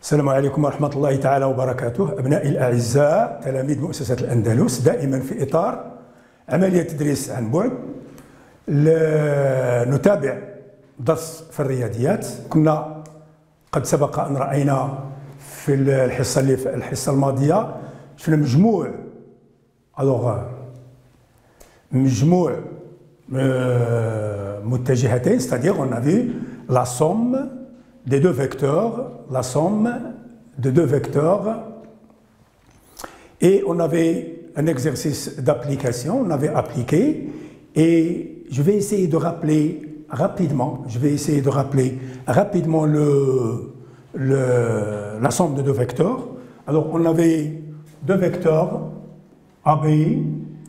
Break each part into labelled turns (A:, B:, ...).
A: السلام عليكم ورحمة الله تعالى وبركاته. أبنائي الأعزاء تلاميذ مؤسسة الأندلس، دائما في إطار عملية تدريس عن بعد نتابع درس في الرياضيات. كنا قد سبق أن رأينا في الحصة الماضية شفنا مجموع متجهتين، c'est-à-dire on a vu la somme des deux vecteurs, et on avait un exercice d'application, on avait appliqué, et je vais essayer de rappeler rapidement, la somme de deux vecteurs. Alors on avait deux vecteurs AB,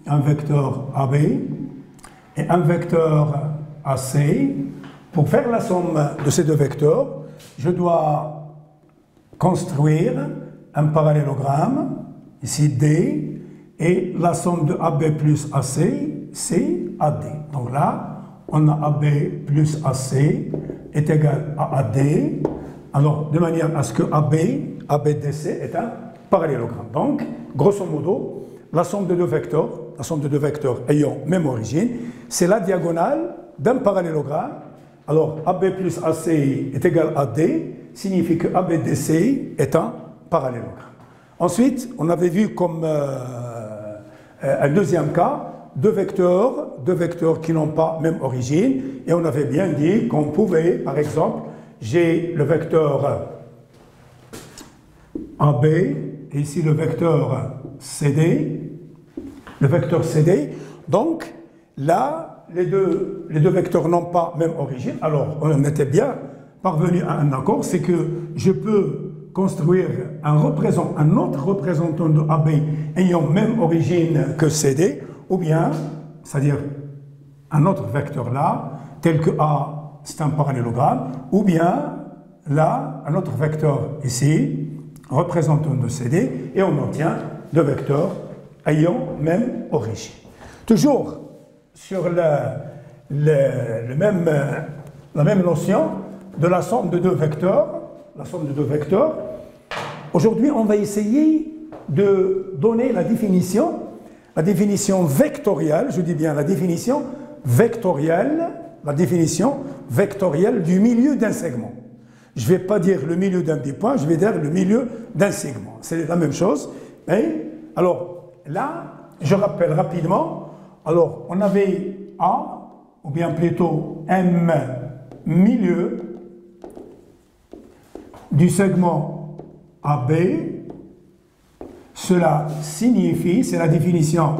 A: un vecteur AB et un vecteur AC. Pour faire la somme de ces deux vecteurs, je dois construire un parallélogramme, ici D, et la somme de AB plus AC, c'est AD. Donc là, on a AB plus AC est égal à AD, alors de manière à ce que ABDC est un parallélogramme. Donc, grosso modo, la somme de deux vecteurs ayant même origine, c'est la diagonale d'un parallélogramme. Alors, AB plus AC est égal à D, signifie que ABDC est un parallélogramme. Ensuite, on avait vu comme un deuxième cas, deux vecteurs qui n'ont pas même origine, et on avait bien dit qu'on pouvait, par exemple, j'ai le vecteur AB, et ici le vecteur CD, donc là, les deux vecteurs n'ont pas même origine. Alors, on était bien parvenu à un accord, c'est que je peux construire un autre représentant de AB ayant même origine que CD, ou bien, c'est-à-dire un autre vecteur là, tel que A, c'est un parallélogramme, ou bien là, un autre vecteur ici, représentant de CD, et on obtient deux vecteurs ayant même origine. Toujours sur la même notion de la somme de deux vecteurs, aujourd'hui on va essayer de donner la définition vectorielle, je dis bien la définition vectorielle du milieu d'un segment. Je ne vais pas dire le milieu d'un petit point, je vais dire le milieu d'un segment. C'est la même chose. Alors là, je rappelle rapidement. Alors, on avait A, ou bien plutôt M milieu du segment AB. Cela signifie, c'est la définition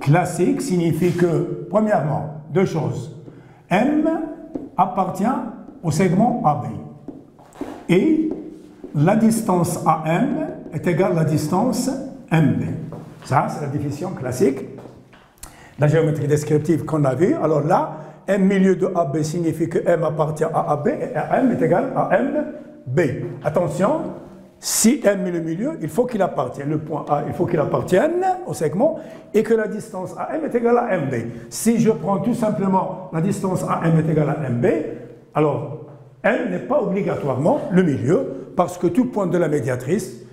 A: classique, signifie que, premièrement, deux choses. M appartient au segment AB. Et la distance AM est égale à la distance MB. Ça, c'est la définition classique. La géométrie descriptive qu'on a vue. Alors là, M milieu de AB signifie que M appartient à AB et M est égal à MB. Attention, si M est le milieu, il faut qu'il appartienne. Le point A, il faut qu'il appartienne au segment et que la distance AM est égale à MB. Si je prends tout simplement la distance AM est égale à MB, alors M n'est pas obligatoirement le milieu parce que tout point de la médiatrice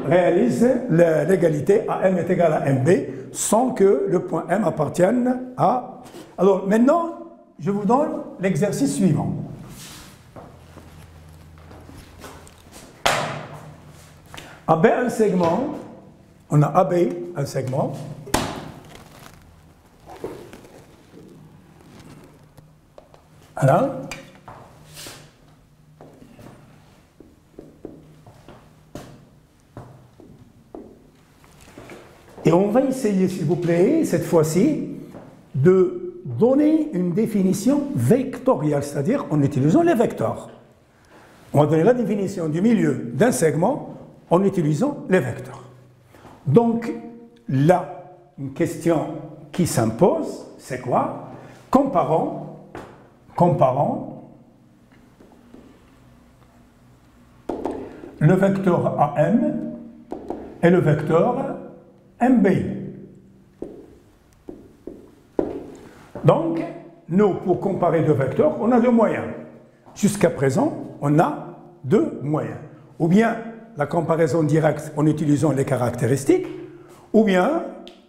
A: réalise l'égalité AM est égal à MB sans que le point M appartienne à... Alors maintenant, je vous donne l'exercice suivant. AB un segment, on a AB un segment. Voilà. Et on va essayer, s'il vous plaît, cette fois-ci, de donner une définition vectorielle, c'est-à-dire en utilisant les vecteurs. On va donner la définition du milieu d'un segment en utilisant les vecteurs. Donc, là, une question qui s'impose, c'est quoi? Comparons le vecteur AM et le vecteur MB. Donc, nous, pour comparer deux vecteurs, on a deux moyens. Jusqu'à présent, on a deux moyens. ou bien la comparaison directe en utilisant les caractéristiques, ou bien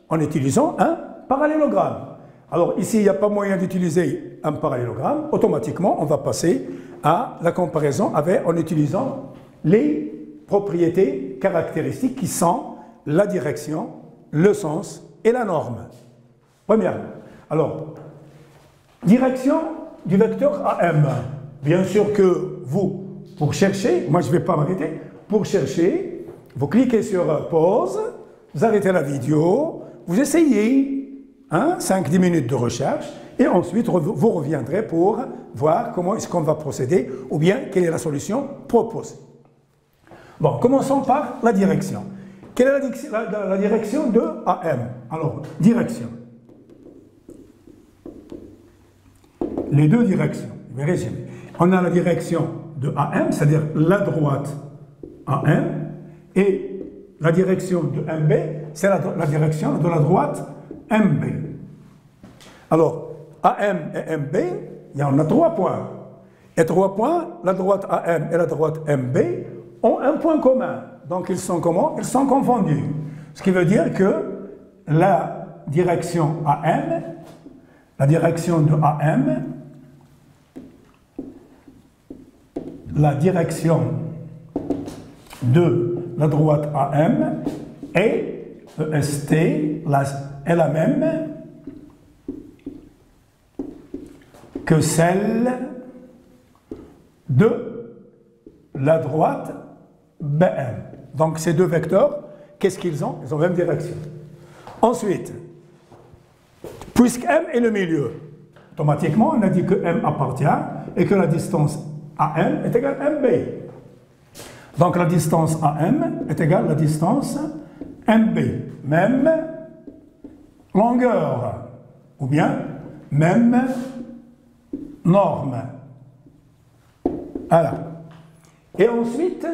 A: en utilisant un parallélogramme. Alors ici, il n'y a pas moyen d'utiliser un parallélogramme. Automatiquement, on va passer à la comparaison en utilisant les propriétés caractéristiques qui sont la direction, le sens et la norme. Premièrement, alors, direction du vecteur AM. Bien sûr que vous, pour chercher, moi je ne vais pas m'arrêter, pour chercher, vous cliquez sur pause, vous arrêtez la vidéo, vous essayez 5-10 minutes de recherche et ensuite vous reviendrez pour voir comment est-ce qu'on va procéder ou bien quelle est la solution proposée. Bon, commençons par la direction. Quelle est la direction de AM? Alors, direction. Les deux directions, je vais résumer. On a la direction de AM, c'est-à-dire la droite AM, et la direction de MB, c'est la direction de la droite MB. Alors, AM et MB, il y en a 3 points. Et 3 points, la droite AM et la droite MB ont un point commun. Donc, ils sont comment? Ils sont confondus. Ce qui veut dire que la direction AM, la direction de AM, la direction de la droite AM et EST est la même que celle de la droite BM. Donc ces deux vecteurs, qu'est-ce qu'ils ont? Ils ont la même direction. Ensuite, puisque M est le milieu, automatiquement on a dit que M appartient et que la distance AM est égale à MB. Donc la distance AM est égale à la distance MB. Même longueur, ou bien même norme. Voilà. Et ensuite,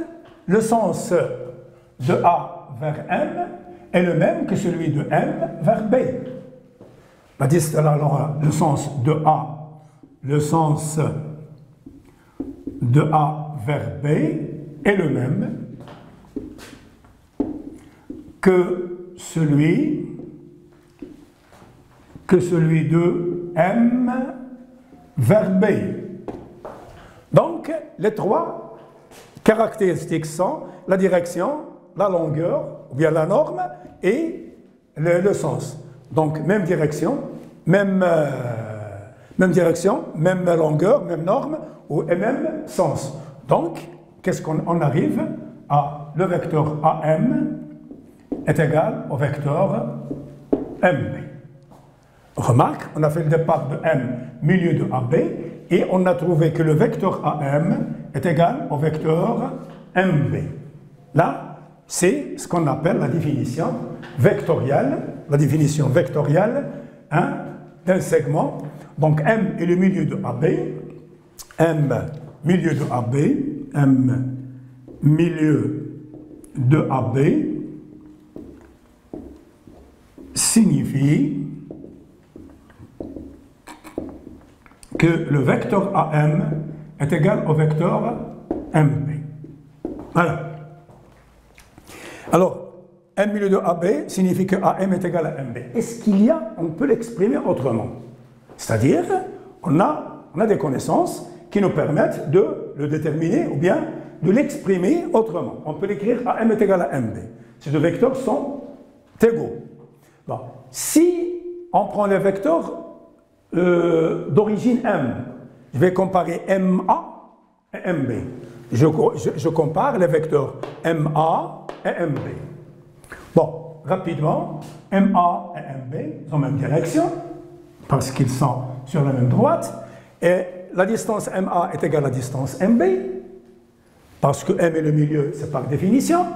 A: le sens de A vers M est le même que celui de M vers B. Alors, le sens de A vers B est le même que celui de M vers B. Donc, les 3 caractéristiques sont la direction, la longueur, ou bien la norme, et le sens. Donc, même direction, même longueur, même norme, et même sens. Donc, qu'est-ce qu'on arrive à le vecteur AM est égal au vecteur MB. Remarque, on a fait le départ de M, milieu de AB, et on a trouvé que le vecteur AM est égal au vecteur MB. Là, c'est ce qu'on appelle la définition vectorielle d'un segment. Donc M est le milieu de AB, M milieu de AB, M milieu de AB signifie que le vecteur AM est égal au vecteur MB. Voilà. Alors, M milieu de AB signifie que AM est égal à MB. Est-ce qu'il y a, on peut l'exprimer autrement? C'est-à-dire, on a des connaissances qui nous permettent de le déterminer ou bien de l'exprimer autrement. On peut l'écrire AM est égal à MB. Ces deux vecteurs sont égaux. Bon. Si on prend les vecteurs d'origine M, je vais comparer MA et MB. Je compare les vecteurs MA et MB. Bon, rapidement, MA et MB ont la même direction, parce qu'ils sont sur la même droite, et la distance MA est égale à la distance MB, parce que M est le milieu, c'est par définition,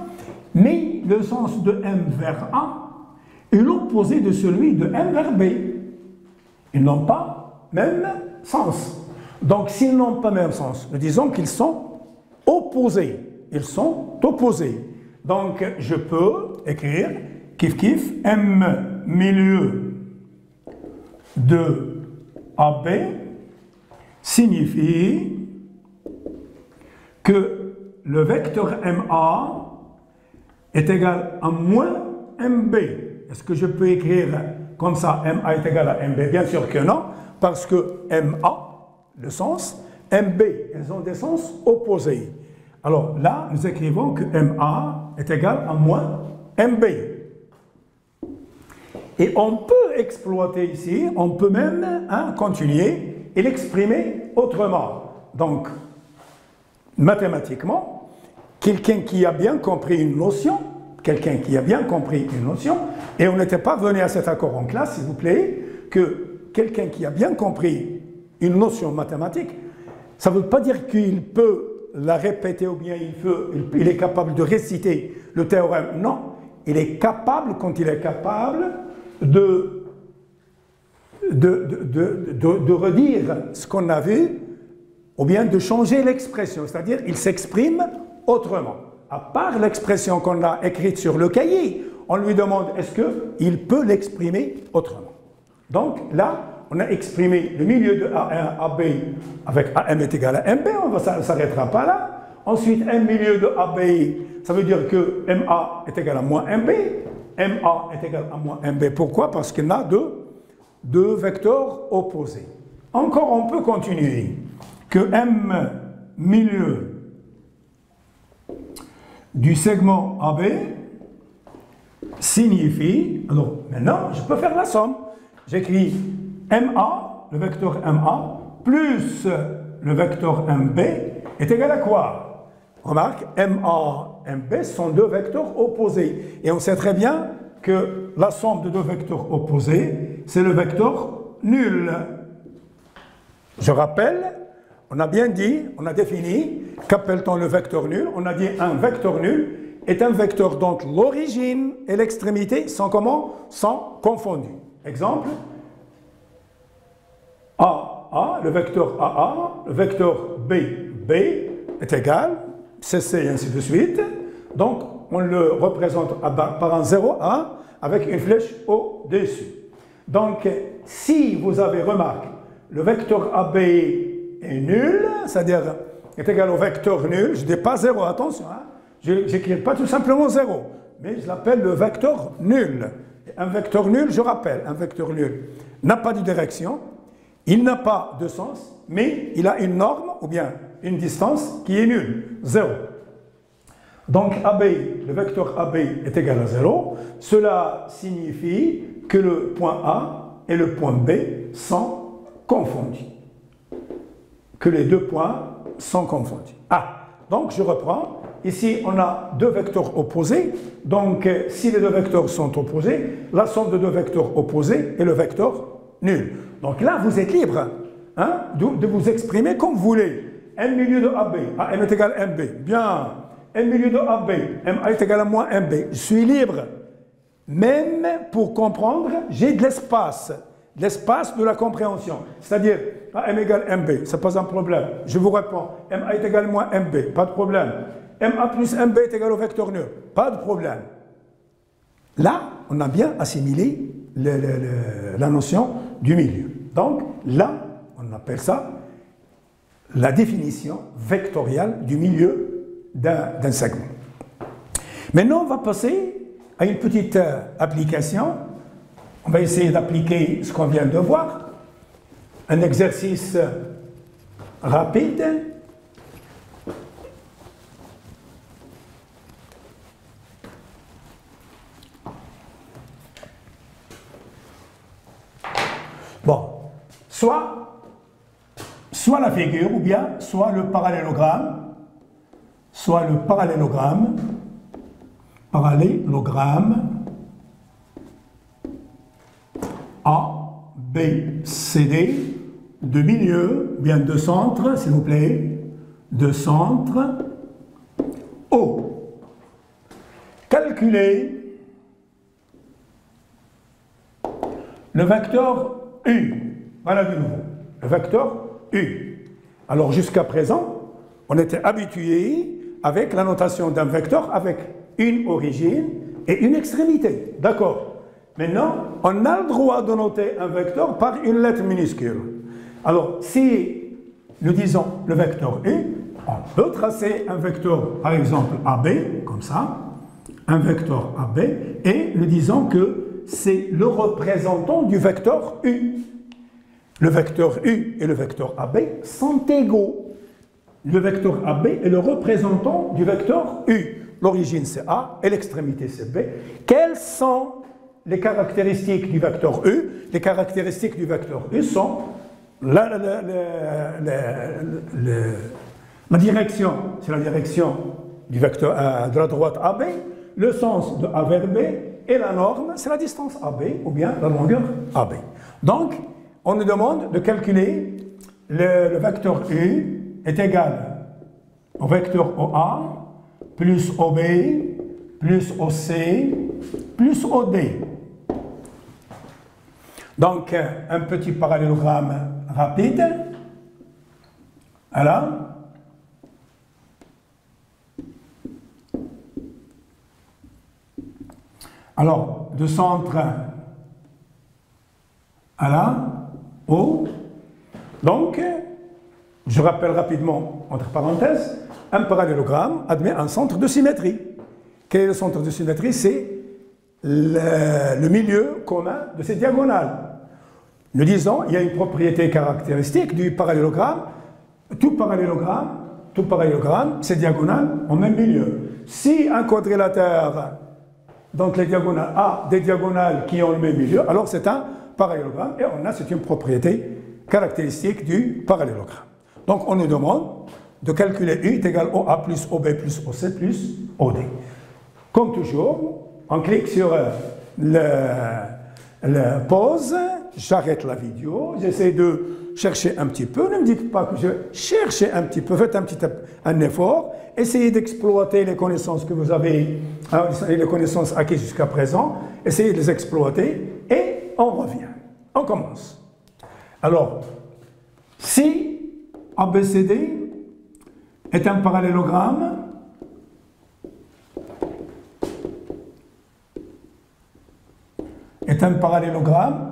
A: mais le sens de M vers A est l'opposé de celui de M vers B. Ils n'ont pas même sens. Donc, s'ils n'ont pas même sens, nous disons qu'ils sont opposés. Ils sont opposés. Donc, je peux écrire kiff M milieu de AB signifie que le vecteur MA est égal à moins MB. Est-ce que je peux écrire comme ça, MA est égal à MB? Bien sûr que non, parce que MA, le sens, MB, elles ont des sens opposés. Alors là, nous écrivons que MA est égal à moins MB. Et on peut exploiter ici, on peut même continuer et l'exprimer autrement. Donc, mathématiquement, quelqu'un qui a bien compris une notion, et on n'était pas venu à cet accord en classe, s'il vous plaît, que quelqu'un qui a bien compris une notion mathématique, ça ne veut pas dire qu'il peut la répéter ou bien il est capable de réciter le théorème. Non, il est capable, quand il est capable, de redire ce qu'on a vu, ou bien de changer l'expression, c'est-à-dire il s'exprime autrement. À part l'expression qu'on a écrite sur le cahier, on lui demande est-ce qu'il peut l'exprimer autrement. Donc là, on a exprimé le milieu de A1, AB avec AM est égal à MB, on ne s'arrêtera pas là. Ensuite, un milieu de AB, ça veut dire que MA est égal à moins MB, MA est égal à moins MB. Pourquoi? Parce qu'il y a deux vecteurs opposés. Encore, on peut continuer. Que M milieu du segment AB signifie, alors maintenant, je peux faire la somme. J'écris MA, le vecteur MA, plus le vecteur MB est égal à quoi? Remarque, MA, MB sont deux vecteurs opposés. Et on sait très bien que la somme de deux vecteurs opposés, c'est le vecteur nul. Je rappelle, on a bien dit, on a défini, qu'appelle-t-on le vecteur nul? On a dit un vecteur nul est un vecteur dont l'origine et l'extrémité sont comment? Sont confondues. Exemple, AA, le vecteur AA, le vecteur B est égal, CC et ainsi de suite. Donc, on le représente par un 0, 1, avec une flèche au-dessus. Donc, si vous avez remarqué, le vecteur AB est nul, c'est-à-dire est égal au vecteur nul, je ne dis pas 0, attention, je n'écris pas tout simplement 0, mais je l'appelle le vecteur nul. Un vecteur nul, je rappelle, un vecteur nul n'a pas de direction, il n'a pas de sens, mais il a une norme ou bien une distance qui est nulle, 0. Donc AB, le vecteur AB est égal à 0. Cela signifie que le point A et le point B sont confondus. Que les deux points sont confondus. Donc je reprends. Ici, on a deux vecteurs opposés. Donc, si les deux vecteurs sont opposés, la somme de deux vecteurs opposés est le vecteur nul. Donc là, vous êtes libre de vous exprimer comme vous voulez. M milieu de AB, AM est égal à MB. Bien. M milieu de AB, MA est égal à moins MB. Je suis libre. Même pour comprendre, j'ai de l'espace. L'espace de la compréhension. C'est-à-dire, AM égale MB, ce n'est pas un problème. Je vous réponds, MA est égal à moins MB, pas de problème. MA plus MB est égal au vecteur nul, pas de problème. Là, on a bien assimilé la notion du milieu. Donc, là, on appelle ça la définition vectorielle du milieu d'un segment. Maintenant, on va passer à une petite application. On va essayer d'appliquer ce qu'on vient de voir. Un exercice rapide. Bon, soit la figure, ou bien soit le parallélogramme, A, B, C, D, de milieu, bien de centre, s'il vous plaît, de centre, O. Calculez le vecteur U. Voilà de nouveau, le vecteur U. Alors jusqu'à présent, on était habitué avec la notation d'un vecteur avec une origine et une extrémité. D'accord? Maintenant, on a le droit de noter un vecteur par une lettre minuscule. Alors, si nous disons le vecteur U, On peut tracer un vecteur, par exemple AB, comme ça, un vecteur AB, et nous disons que c'est le représentant du vecteur U. Le vecteur U et le vecteur AB sont égaux. Le vecteur AB est le représentant du vecteur U. L'origine c'est A et l'extrémité c'est B. Quelles sont les caractéristiques du vecteur U? Les caractéristiques du vecteur U sont la direction, c'est la direction du vecteur de la droite AB, le sens de A vers B, et la norme, c'est la distance AB, ou bien la longueur AB. Donc, on nous demande de calculer le vecteur U est égal au vecteur OA plus OB plus OC plus OD. Donc, un petit parallélogramme rapide. Voilà. Alors, de centre à là, O. Donc, je rappelle rapidement, entre parenthèses, un parallélogramme admet un centre de symétrie. Quel est le centre de symétrie? C'est le milieu commun de ces diagonales. Nous disons, il y a une propriété caractéristique du parallélogramme. Tout parallélogramme, c'est diagonale au même milieu. Si un quadrilatère, donc les diagonales A, des diagonales qui ont le même milieu, alors c'est un parallélogramme, et c'est une propriété caractéristique du parallélogramme. Donc on nous demande de calculer U est égal à OA plus OB plus OC plus OD. Comme toujours, on clique sur le pause, j'arrête la vidéo, j'essaie de chercher un petit peu, ne me dites pas que je cherche un petit peu, faites un effort, essayez d'exploiter les connaissances que vous avez, les connaissances acquises jusqu'à présent, essayez de les exploiter et on revient. On commence. Alors, si ABCD est un parallélogramme,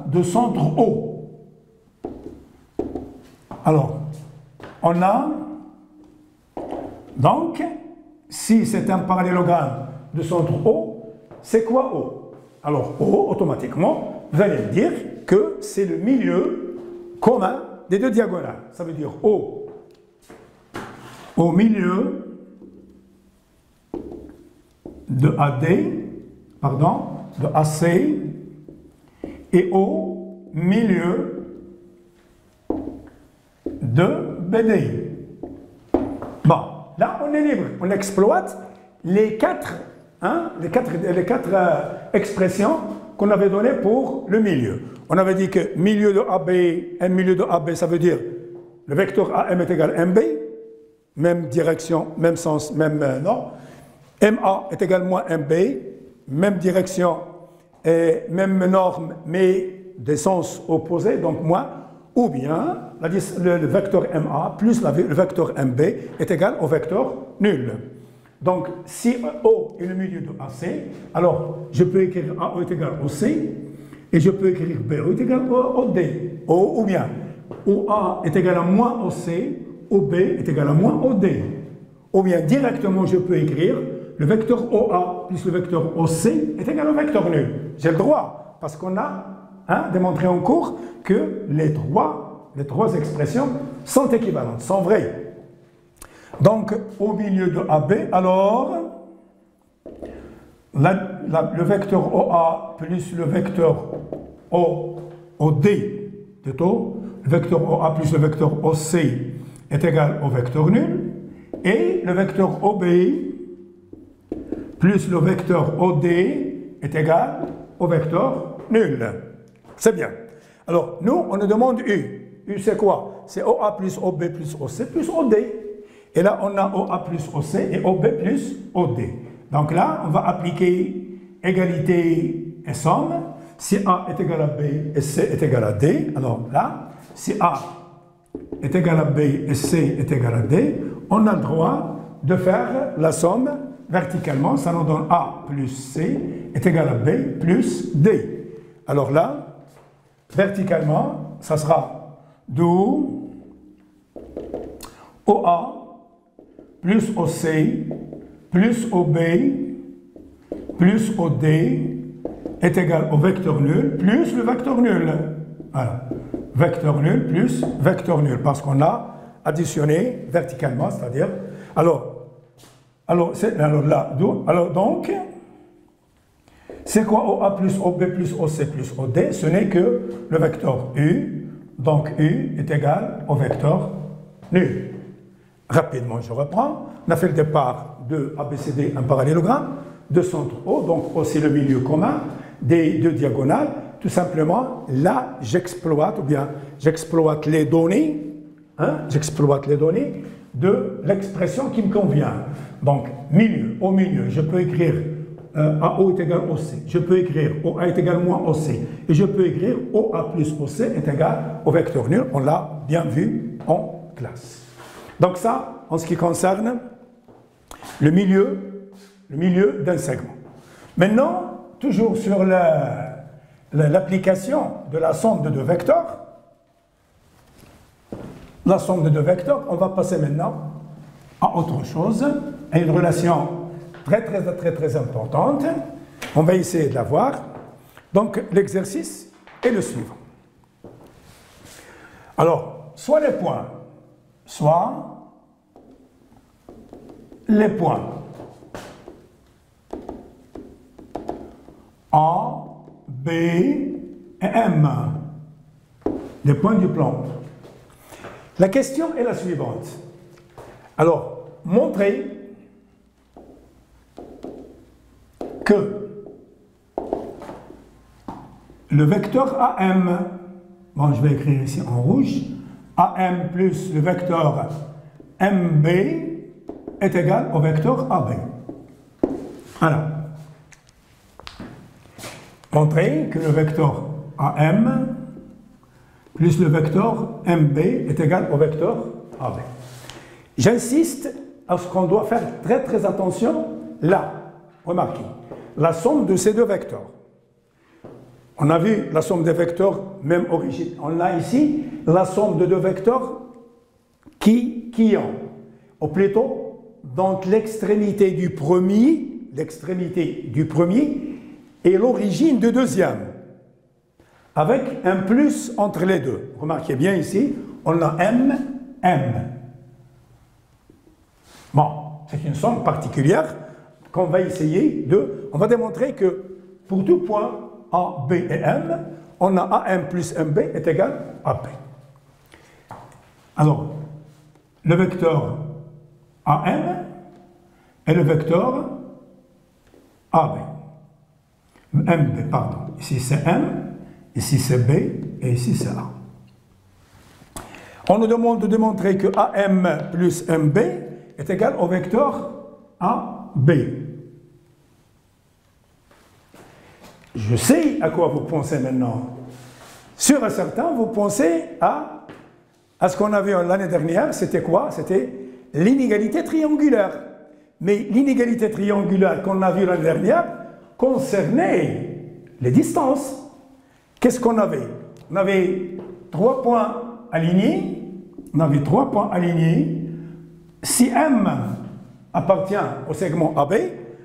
A: de centre O. Alors, on a, donc, si c'est un parallélogramme de centre O, c'est quoi O? Alors, O, automatiquement, vous allez me dire que c'est le milieu commun des deux diagonales. Ça veut dire O au milieu de AD, de AC, et au milieu de BD. Bon, là on est libre, on exploite les quatre expressions qu'on avait données pour le milieu. On avait dit que milieu de AB, un milieu de AB, ça veut dire le vecteur AM est égal à MB, même direction, même sens, même nom. MA est égal à moins MB, même direction et même norme, mais des sens opposés, donc moins, ou bien le vecteur MA plus le vecteur MB est égal au vecteur nul. Donc, si O est le milieu de AC, alors je peux écrire AO est égal au C, et je peux écrire BO est égal au D, ou bien OA est égal à moins OC, OB est égal à moins OD. Ou bien directement je peux écrire le vecteur OA plus le vecteur OC est égal au vecteur nul. J'ai le droit, parce qu'on a démontré en cours que les trois expressions sont équivalentes, sont vraies. Donc, au milieu de AB, alors, le vecteur OA plus le vecteur OD, le vecteur OA plus le vecteur OC est égal au vecteur nul, et le vecteur OB plus le vecteur OD est égal au vecteur nul. C'est bien. Alors, nous, on nous demande U. U, c'est quoi? C'est OA plus OB plus OC plus OD. Et là, on a OA plus OC et OB plus OD. Donc là, on va appliquer égalité et somme. Si A est égal à B et C est égal à D, alors là, si A est égal à B et C est égal à D, on a le droit de faire la somme verticalement. Ça nous donne A plus C est égal à B plus D. Alors là, verticalement, ça sera d'où OA plus OC, plus OB, plus OD est égal au vecteur nul plus le vecteur nul. Voilà. Vecteur nul plus vecteur nul, parce qu'on a additionné verticalement, c'est-à-dire... Alors donc, c'est quoi OA plus OB plus OC plus OD? Ce n'est que le vecteur U. Donc U est égal au vecteur nul. Rapidement, je reprends. On a fait le départ de ABCD, un parallélogramme, de centre O. Donc O, c'est le milieu commun des deux diagonales. Tout simplement, là, j'exploite les données, j'exploite les données de l'expression qui me convient. Donc, milieu, au milieu, je peux écrire AO est égal au C. Je peux écrire OA est égal moins OC. Et je peux écrire OA plus OC est égal au vecteur nul. On l'a bien vu en classe. Donc ça, en ce qui concerne le milieu d'un segment. Maintenant, toujours sur l'application de la somme de deux vecteurs, on va passer maintenant à autre chose, à une relation très importante. On va essayer de la voir. Donc, l'exercice est le suivant. Alors, soit les points A, B et M, les points du plan. La question est la suivante. Alors, montrez que le vecteur AM, bon, je vais écrire ici en rouge, AM plus le vecteur MB est égal au vecteur AB. Alors, montrez que le vecteur AM plus le vecteur MB est égal au vecteur AB. J'insiste à ce qu'on doit faire très attention là. Remarquez, la somme de ces deux vecteurs. On a vu la somme des vecteurs, même origine. On a ici la somme de deux vecteurs qui ont, ou plutôt, donc l'extrémité du premier et l'origine du deuxième, avec un plus entre les deux. Remarquez bien ici, on a M. Bon, c'est une somme particulière qu'on va essayer de... On va démontrer que pour tout point A, B et M, on a AM plus MB est égal à B. Alors, le vecteur AM et le vecteur AB. MB, pardon. Ici c'est M, ici c'est B et ici c'est A. On nous demande de démontrer que AM plus MB est égal au vecteur AB. Je sais à quoi vous pensez maintenant. Sûr et certain, vous pensez à ce qu'on a vu l'année dernière, c'était quoi? C'était l'inégalité triangulaire. Mais l'inégalité triangulaire qu'on a vue l'année dernière concernait les distances. Qu'est-ce qu'on avait? On avait 3 points alignés. Si M appartient au segment AB,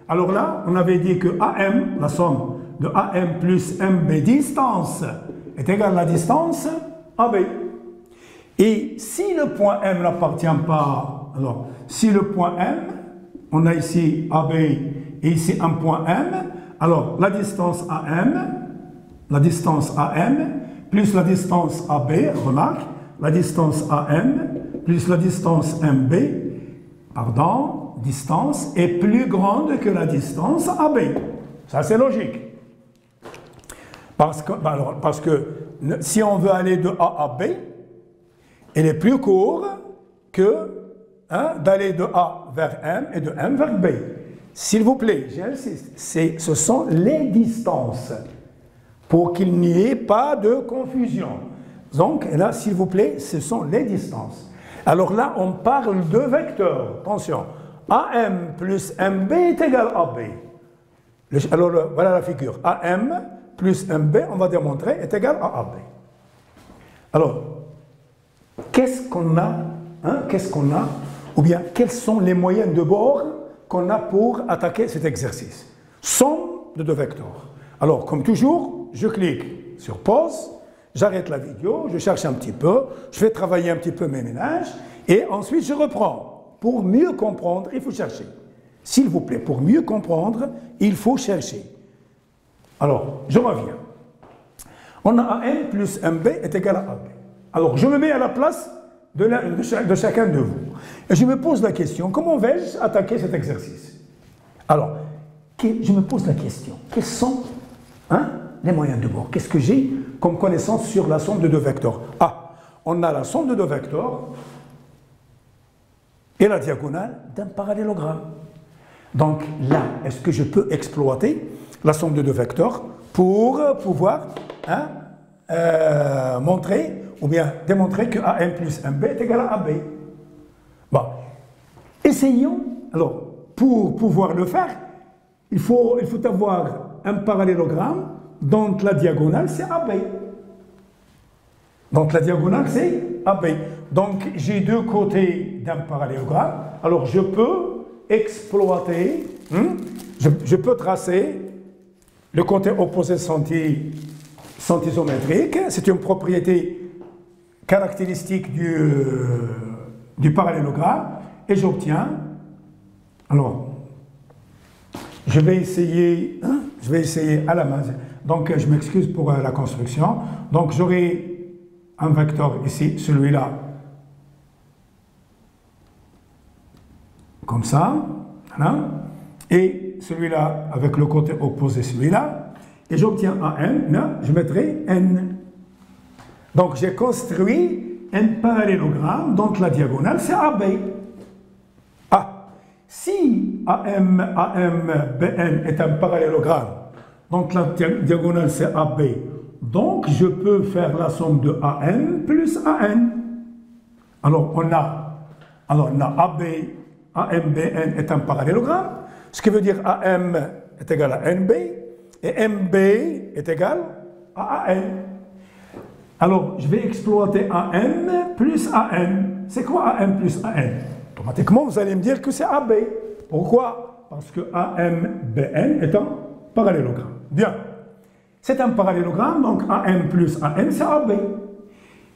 A: alors là, on avait dit que AM, la somme de AM plus MB distance, est égale à la distance AB. Et si le point M n'appartient pas, alors, si le point M, on a ici AB et ici un point M, alors la distance AM plus la distance AB, remarque, la distance AM plus la distance MB, distance est plus grande que la distance AB. Ça, c'est logique. Parce que si on veut aller de A à B, il est plus court que d'aller de A vers M et de M vers B. S'il vous plaît, j'insiste, ce sont les distances, pour qu'il n'y ait pas de confusion. Donc là, s'il vous plaît, ce sont les distances. Alors là, on parle de vecteurs. Attention, AM plus MB est égal à B. Alors voilà la figure. AM plus MB, on va démontrer, est égal à AB. Alors, qu'est-ce qu'on a ou bien quels sont les moyens de bord qu'on a pour attaquer cet exercice. Somme de deux vecteurs. Alors, comme toujours, je clique sur pause, j'arrête la vidéo, je cherche un petit peu, je vais travailler un petit peu mes ménages, et ensuite je reprends. Pour mieux comprendre, il faut chercher. S'il vous plaît, pour mieux comprendre, il faut chercher. Alors, je reviens. On a AM plus MB est égal à AB. Alors, je me mets à la place de chacun de vous. Et je me pose la question, comment vais-je attaquer cet exercice? Alors, je me pose la question, quels sont les moyens de bord? Qu'est-ce que j'ai comme connaissance sur la somme de deux vecteurs? Ah, on a la somme de deux vecteurs et la diagonale d'un parallélogramme. Donc là, est-ce que je peux exploiter la somme de deux vecteurs pour pouvoir montrer ou bien démontrer que AM plus MB est égal à AB? Bon, essayons. Alors, pour pouvoir le faire, il faut avoir un parallélogramme dont la diagonale c'est AB. Donc la diagonale c'est AB. Donc j'ai deux côtés d'un parallélogramme. Alors je peux exploiter, je peux tracer le côté opposé senti-isométrique. C'est une propriété caractéristique du parallélogramme. Et j'obtiens, alors, je vais essayer à la main. Donc, je m'excuse pour la construction. Donc, j'aurai un vecteur ici, celui-là, comme ça, voilà. Et celui-là avec le côté opposé, celui-là. Et j'obtiens AM, là, je mettrai N. Donc, j'ai construit un parallélogramme dont la diagonale, c'est AB. Si AMBN est un parallélogramme, donc la diagonale c'est AB, donc je peux faire la somme de AM plus AN. Alors on a AMBN est un parallélogramme, ce qui veut dire AM est égal à NB et MB est égal à AN. Alors je vais exploiter AM plus AN. C'est quoi AM plus AN? Automatiquement, vous allez me dire que c'est AB. Pourquoi? Parce que AMBN est un parallélogramme. Bien. C'est un parallélogramme, donc AM plus AN, c'est AB.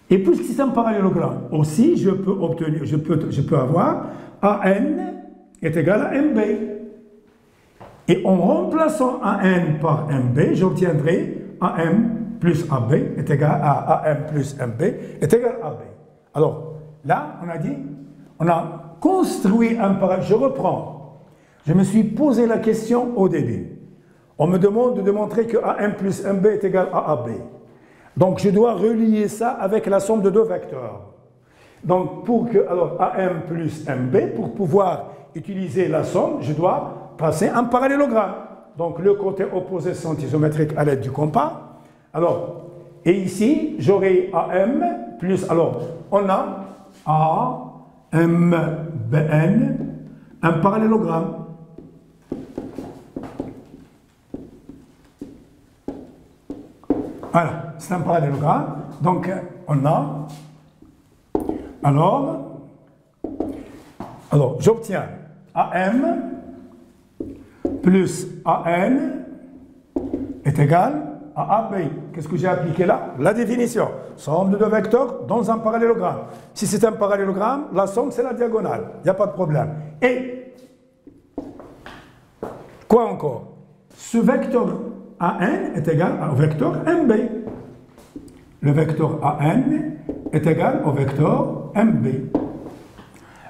A: Et puisque c'est un parallélogramme, aussi, je peux avoir AN est égal à MB. Et en remplaçant AN par MB, j'obtiendrai AM plus AB est égal à AM plus MB est égal à AB. Alors, là, on a construit un parallèle. Je reprends. Je me suis posé la question au début. On me demande de démontrer que AM plus MB est égal à AB. Donc, je dois relier ça avec la somme de deux vecteurs. Donc, alors AM plus MB, pour pouvoir utiliser la somme, je dois passer un parallélogramme. Donc, le côté opposé senti-isométrique à l'aide du compas. Alors, et ici, j'aurai AM plus, alors, on a AMBN, un parallélogramme. Voilà, c'est un parallélogramme. Donc, on a, alors j'obtiens AM plus AN est égal à AB. Qu'est-ce que j'ai appliqué là? La définition. Somme de deux vecteurs dans un parallélogramme. Si c'est un parallélogramme, la somme c'est la diagonale. Il n'y a pas de problème. Et quoi encore? Ce vecteur AN est égal au vecteur MB. Le vecteur AN est égal au vecteur MB.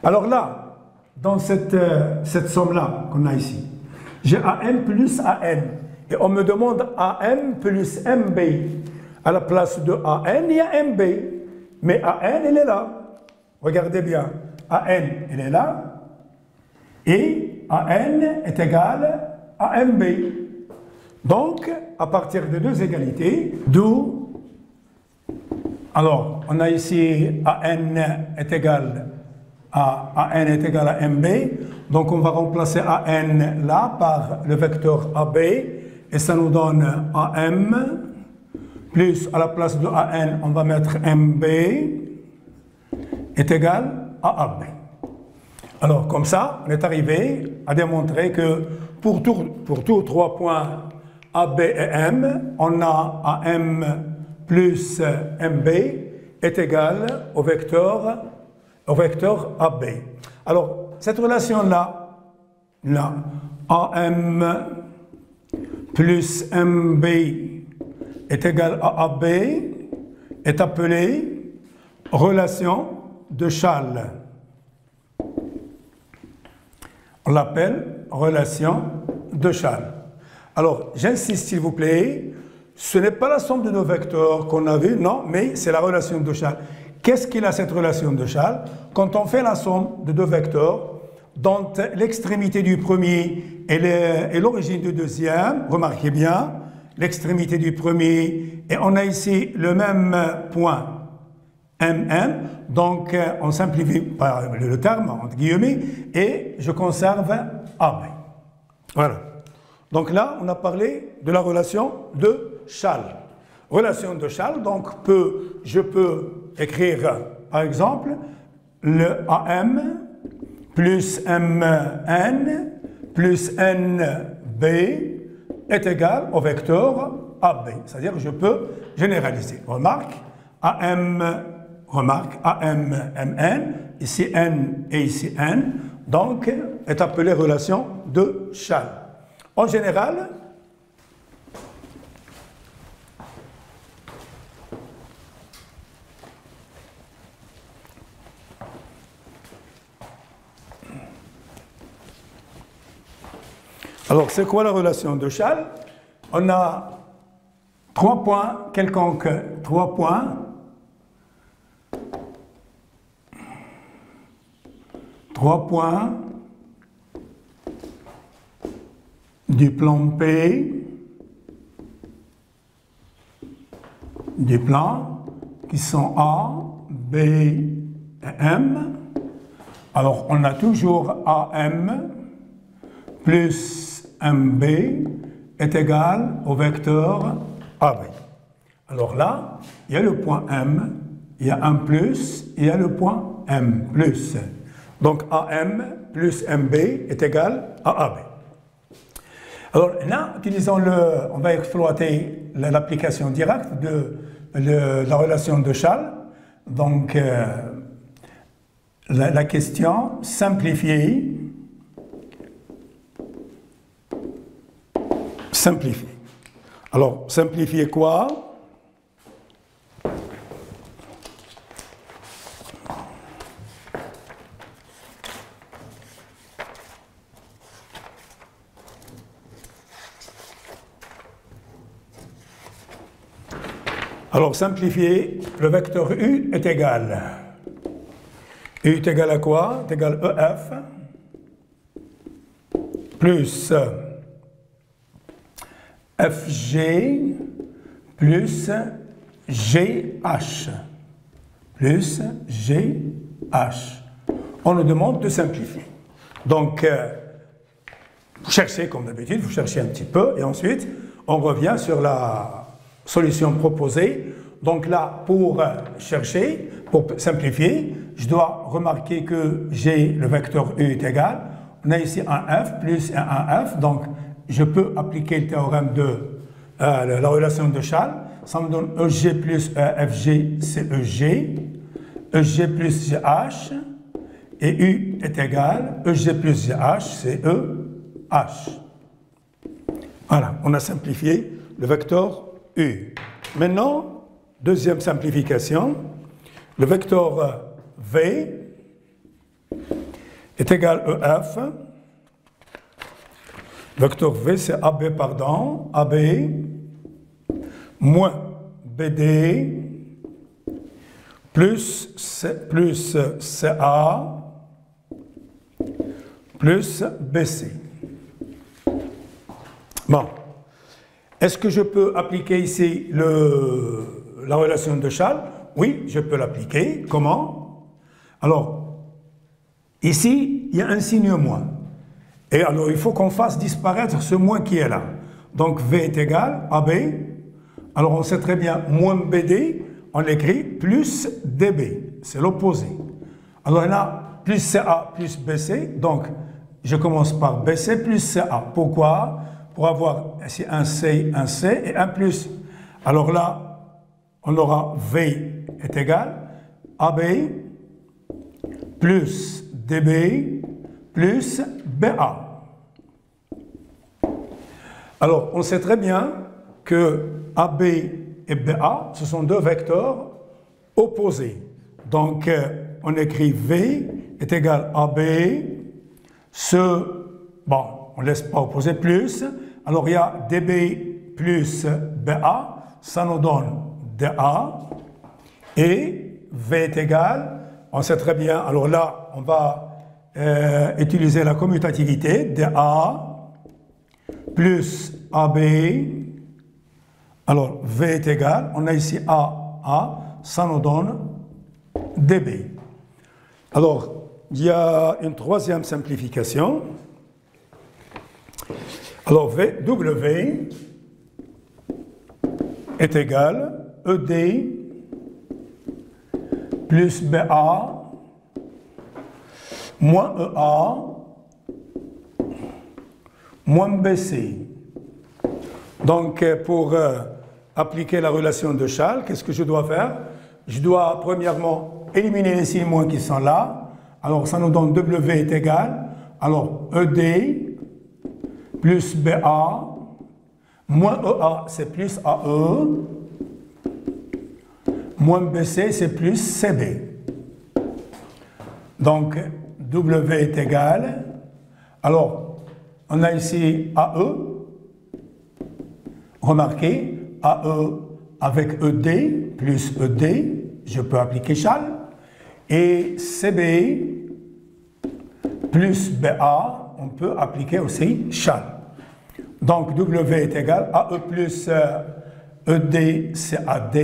A: Alors là, dans cette somme-là qu'on a ici, j'ai AM plus AN. Et on me demande AM plus MB. À la place de AN, il y a MB. Mais AN, elle est là. Regardez bien. AN, elle est là. Et AN est égal à MB. Donc, à partir de deux égalités, d'où, alors, on a ici AN est égal à MB. Donc, on va remplacer AN là par le vecteur AB. Et ça nous donne AM, plus à la place de AN, on va mettre MB, est égal à AB. Alors, comme ça, on est arrivé à démontrer que pour tous 3 points A, B et M, on a AM plus MB est égal au vecteur AB. Alors, cette relation-là, AM plus MB est égal à AB, est appelée relation de Schall. On l'appelle relation de Schall. Alors, j'insiste s'il vous plaît, ce n'est pas la somme de nos vecteurs qu'on a vu, non, mais c'est la relation de Schall. Qu'est-ce qu'il a cette relation de Schall? Quand on fait la somme de 2 vecteurs, dont l'extrémité du premier et l'origine du deuxième, remarquez bien, l'extrémité du premier, et on a ici le même point MM, donc on simplifie par le terme, entre guillemets, et je conserve AB. Voilà. Donc là, on a parlé de la relation de Schall. Relation de Schall, donc je peux écrire, par exemple, le AM plus MN plus NB est égal au vecteur AB. C'est-à-dire que je peux généraliser. Remarque, AMMN, ici N et ici N, donc est appelée relation de Schall. En général, alors c'est quoi la relation de Schall? On a 3 points quelconques, 3 points. 3 points du plan P, du plan qui sont A, B et M. Alors on a toujours AM plus MB est égal au vecteur AB. Alors là, il y a le point M, il y a un plus, il y a le point M plus. Donc AM plus MB est égal à AB. Alors là, on va exploiter l'application directe de la relation de Schall. Donc la question simplifiée. Simplifier. Alors, simplifier quoi? Alors, simplifier, le vecteur U est égal. U est égal à quoi? Est égal à EF plus FG plus GH. Plus GH. On nous demande de simplifier. Donc, vous cherchez comme d'habitude, vous cherchez un petit peu, et ensuite, on revient sur la solution proposée. Donc là, pour chercher, pour simplifier, je dois remarquer que j'ai le vecteur U est égal. On a ici un F plus un F, donc je peux appliquer le théorème de la relation de Schall. Ça me donne EG plus FG, c'est EG. EG plus GH. Et U est égal, EG plus GH, c'est EH. Voilà, on a simplifié le vecteur U. Maintenant, deuxième simplification, le vecteur V est égal à EF. Vecteur V, c'est AB, pardon, AB, moins BD, plus CA, plus BC. Bon. Est-ce que je peux appliquer ici la relation de Schall? Oui, je peux l'appliquer. Comment? Alors, ici, il y a un signe moins. Et alors, il faut qu'on fasse disparaître ce moins qui est là. Donc, V est égal à AB. Alors, on sait très bien, moins BD, on l'écrit plus DB. C'est l'opposé. Alors, là, plus CA plus BC, donc je commence par BC plus CA. Pourquoi? Pour avoir ici un C et un plus. Alors là, on aura V est égal AB plus DB plus BA. Alors, on sait très bien que AB et BA, ce sont deux vecteurs opposés. Donc, on écrit V est égal à AB, bon, on ne laisse pas opposer plus. Alors, il y a DB plus BA, ça nous donne DA, et V est égal, on sait très bien, alors là, on va utiliser la commutativité, DA plus AB, alors V est égal, on a ici A, ça nous donne DB. Alors, il y a une troisième simplification. Alors, W est égal ED plus BA moins EA moins BC. Donc, pour appliquer la relation de Schall, qu'est-ce que je dois faire? Je dois, premièrement, éliminer les signes moins qui sont là. Alors, ça nous donne W est égal. Alors, ED plus BA moins EA, c'est plus AE, moins BC, c'est plus CB. Donc, W est égal. Alors, on a ici AE. Remarquez, AE avec ED plus ED, je peux appliquer Schall. Et CB plus BA, on peut appliquer aussi Schall. Donc, W est égal à AE plus ED, c'est AD,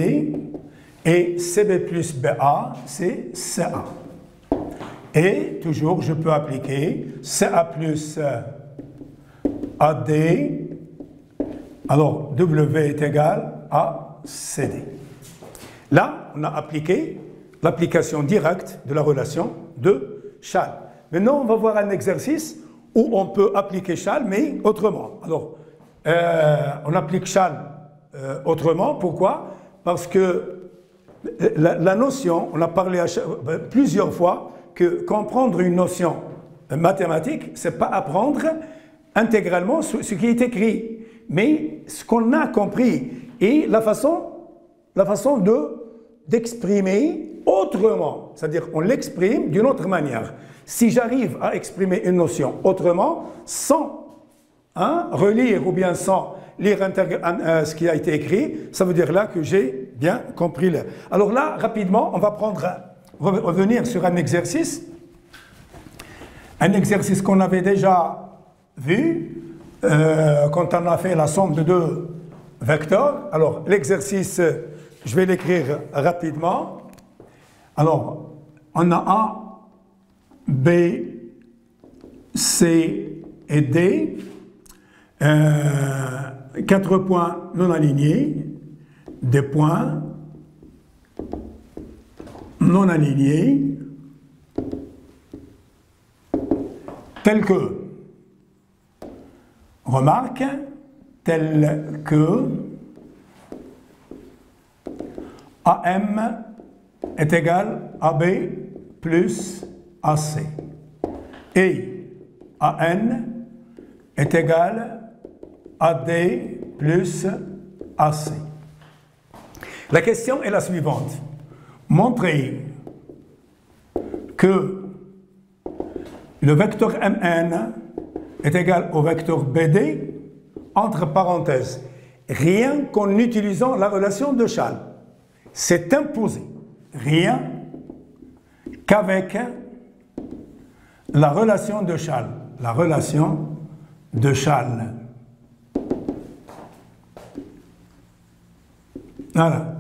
A: et CB plus BA, c'est CA. Et toujours, je peux appliquer CA plus AD, alors W est égal à CD. Là, on a appliqué l'application directe de la relation de Schall. Maintenant, on va voir un exercice où on peut appliquer Schall, mais autrement. Alors, on applique Schall autrement. Pourquoi? Parce que la notion, on a parlé plusieurs fois que comprendre une notion mathématique, c'est pas apprendre intégralement ce qui est écrit, mais ce qu'on a compris et la façon d'exprimer autrement. C'est-à-dire, on l'exprime d'une autre manière. Si j'arrive à exprimer une notion autrement, sans relire ou bien sans lire ce qui a été écrit, ça veut dire là que j'ai bien compris. Alors là, rapidement, on va revenir sur un exercice qu'on avait déjà vu quand on a fait la somme de deux vecteurs. Alors, l'exercice, je vais l'écrire rapidement. Alors, on a A, B, C et D, 4 points non alignés, des points non alignés, tels que, remarque, tels que AM est égal à AB plus AC et AN est égal à D plus AC. La question est la suivante. Montrez que le vecteur MN est égal au vecteur BD entre parenthèses, rien qu'en utilisant la relation de Schall. C'est imposé. Rien qu'avec la relation de Schall. La relation de Schall. Voilà.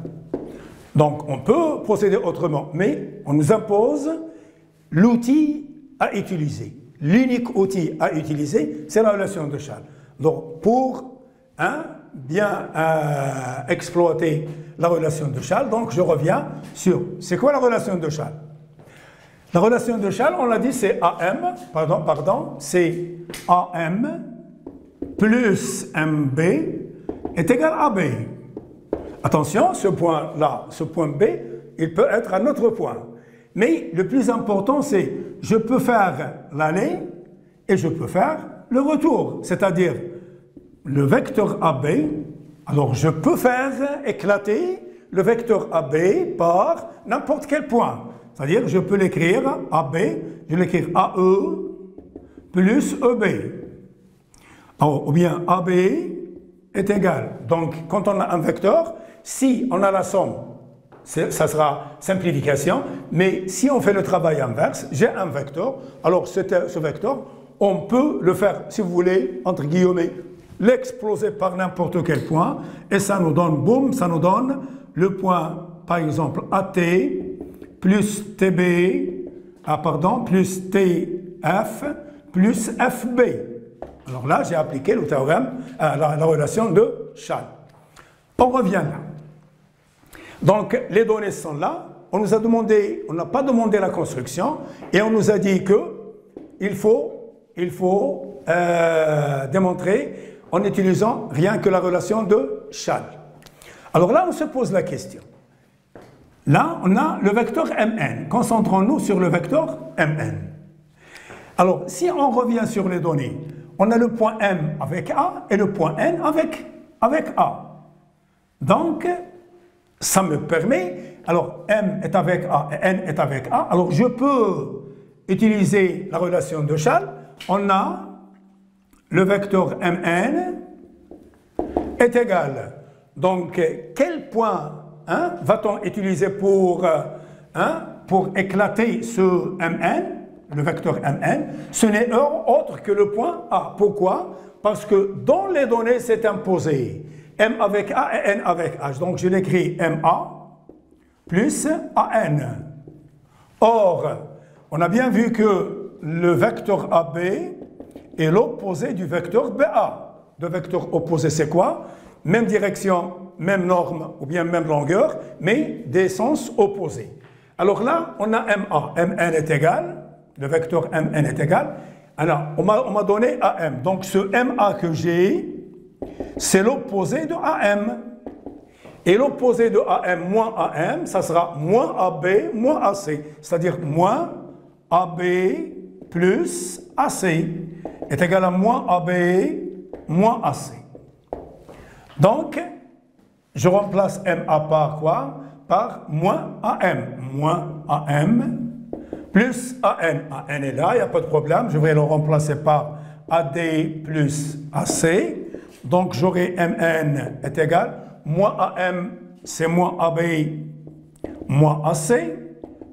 A: Donc, on peut procéder autrement, mais on nous impose l'outil à utiliser. L'unique outil à utiliser, c'est la relation de Schall. Donc, pour bien exploiter la relation de Schall, donc je reviens sur, c'est quoi la relation de Schall? La relation de Schall, on l'a dit, c'est AM, c'est AM plus MB est égal à AB. Attention, ce point-là, ce point B, il peut être un autre point. Mais le plus important, c'est je peux faire l'aller et je peux faire le retour. C'est-à-dire, le vecteur AB, alors je peux faire éclater le vecteur AB par n'importe quel point. C'est-à-dire, je peux l'écrire AB, je vais l'écrire AE plus EB. Alors, ou bien AB est égal. Donc, quand on a un vecteur, si on a la somme, ça sera simplification, mais si on fait le travail inverse, j'ai un vecteur, alors ce vecteur, on peut le faire, si vous voulez, entre guillemets, l'exploser par n'importe quel point, et ça nous donne, boum, ça nous donne le point, par exemple, AT plus TB, plus TF plus FB. Alors là, j'ai appliqué le théorème, la relation de Schall. On revient là. Donc, les données sont là. On nous a demandé, on n'a pas demandé la construction, et on nous a dit que il faut démontrer en utilisant rien que la relation de Schall. Alors là, on se pose la question. Là, on a le vecteur Mn. Concentrons-nous sur le vecteur Mn. Alors, si on revient sur les données, on a le point M avec A et le point N avec A. Donc, ça me permet, alors M est avec A et N est avec A, alors je peux utiliser la relation de Schall. On a le vecteur Mn est égal. Donc, quel point va-t-on utiliser pour éclater ce Mn, le vecteur Mn? Ce n'est autre que le point A. Pourquoi? Parce que dans les données, c'est imposé. M avec A et N avec H. Donc, je l'écris MA plus AN. Or, on a bien vu que le vecteur AB est l'opposé du vecteur BA. Deux vecteurs opposés, c'est quoi? Même direction, même norme ou bien même longueur, mais des sens opposés. Alors là, on a MA. Mn est égal, le vecteur Mn est égal. Alors, on m'a donné AM. Donc, ce MA que j'ai, c'est l'opposé de AM. Et l'opposé de AM moins AM, ça sera moins AB moins AC. C'est-à-dire moins AB plus AC est égal à moins AB moins AC. Donc, je remplace MA par quoi? Par moins AM. Moins AM plus AN. AN est là, il n'y a pas de problème. Je vais le remplacer par AD plus AC. Donc, j'aurai Mn est égal. Moins AM, c'est moins AB moins AC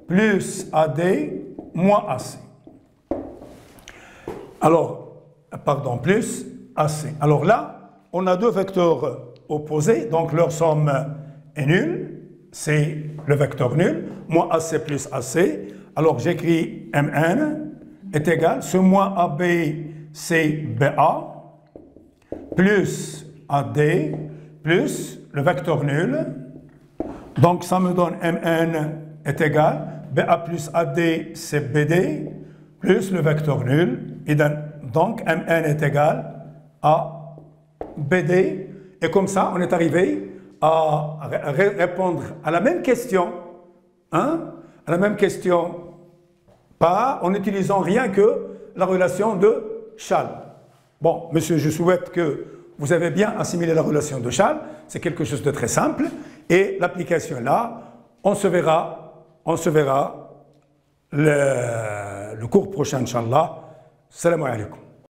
A: plus AD moins AC. Alors, plus AC. Alors là, on a deux vecteurs opposés, donc leur somme est nulle. C'est le vecteur nul. Moins AC plus AC. Alors, j'écris Mn est égal. Ce moins AB, c'est BA plus AD plus le vecteur nul. Donc, ça me donne Mn est égal. BA plus AD, c'est BD plus le vecteur nul. Et donc, Mn est égal à BD. Et comme ça, on est arrivé à répondre à la même question. À la même question, pas en utilisant rien que la relation de Schall. Bon, monsieur, je souhaite que vous avez bien assimilé la relation de Schall. C'est quelque chose de très simple. Et l'application est là. On se verra le cours prochain, Inch'Allah. Salam alaikum.